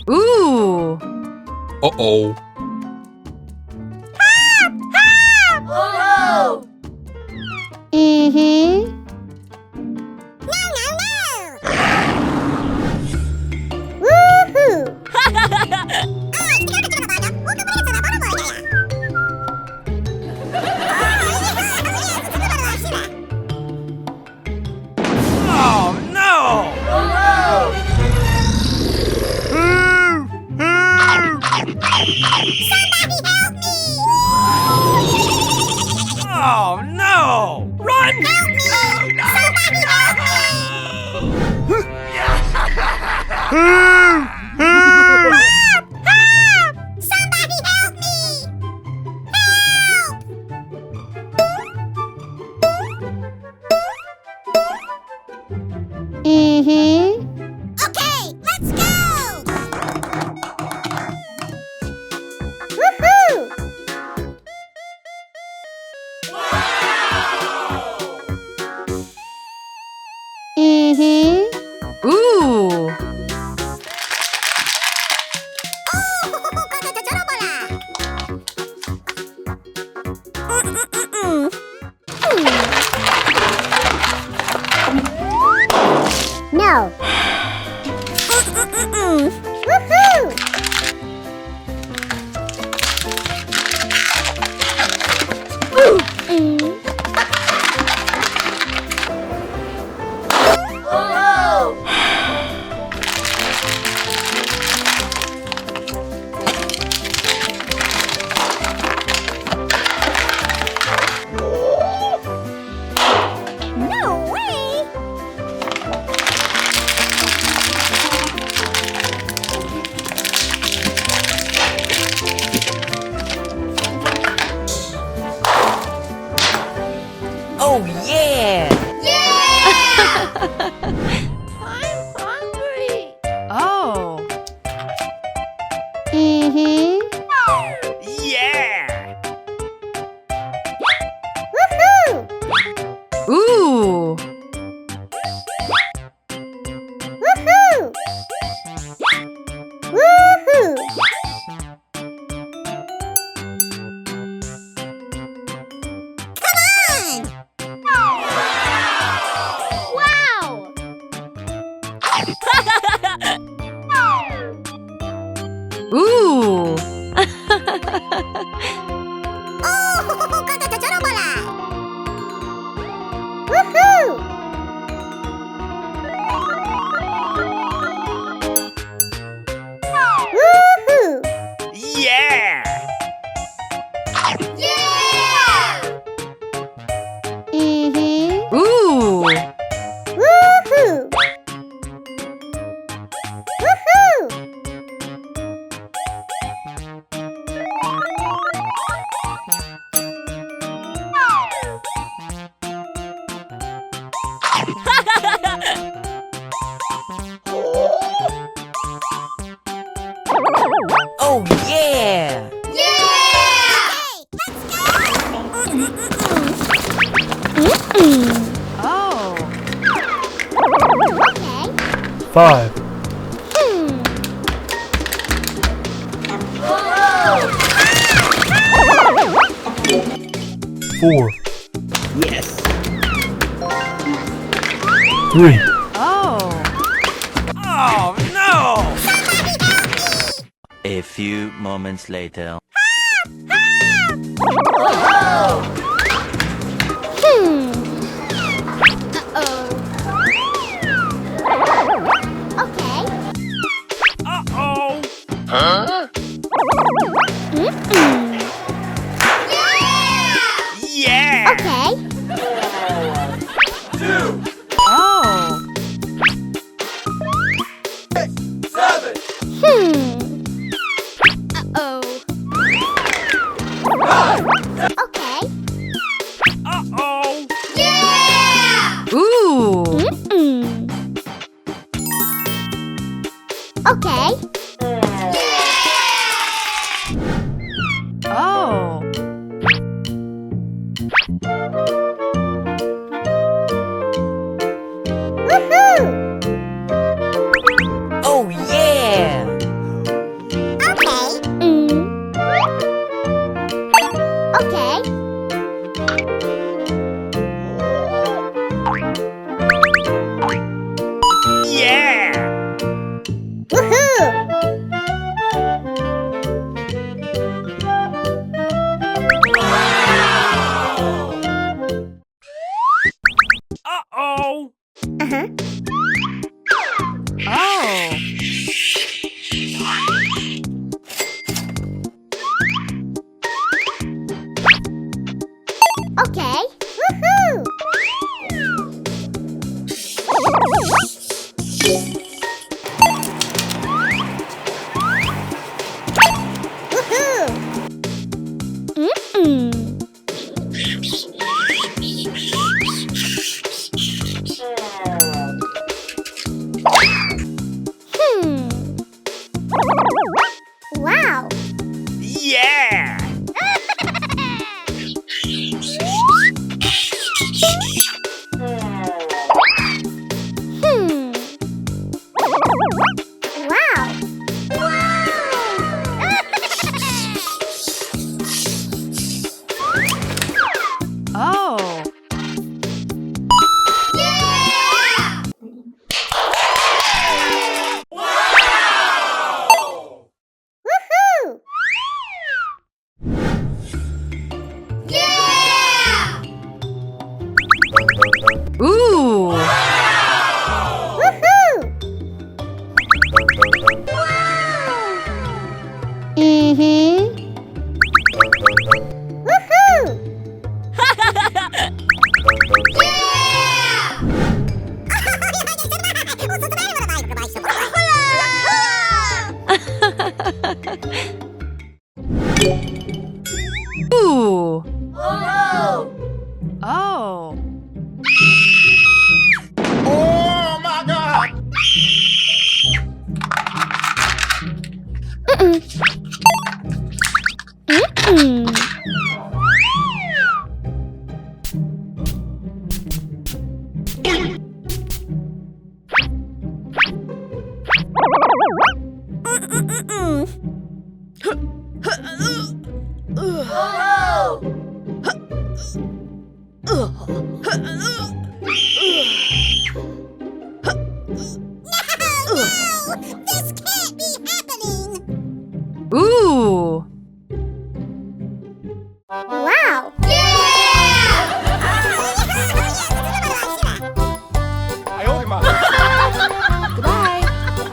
Ooh. Uh-oh. Oh! Mm-hmm. Oh, no! Oh, no! Run! Help me! Somebody help me! Somebody help me! Mm-hmm. Okay, let's go! Woohoo! Mm-hmm. Ooh. No. Woohoo! No way! Oh yeah! Yeah! I'm hungry. Oh. Mm-hmm. Yeah! Woohoo! Ooh. Woohoo! Woohoo! Come on! Wow! Ooh. Oh, kata cara bola. Woohoo! Woohoo! Yeah! Yeah! Mm-hmm. Ooh. Woohoo! Woohoo! Oh yeah! Yeah! Oh. Okay. 5, four, Yes! 3, Oh. Oh, no! A few moments later. Okay. Uh-oh! Yeah! Okay. Oh. Uh-oh. Okay. Uh-oh! Yeah! Ooh. Okay. Oh. Woohoo! Oh yeah! This can't be happening. Ooh.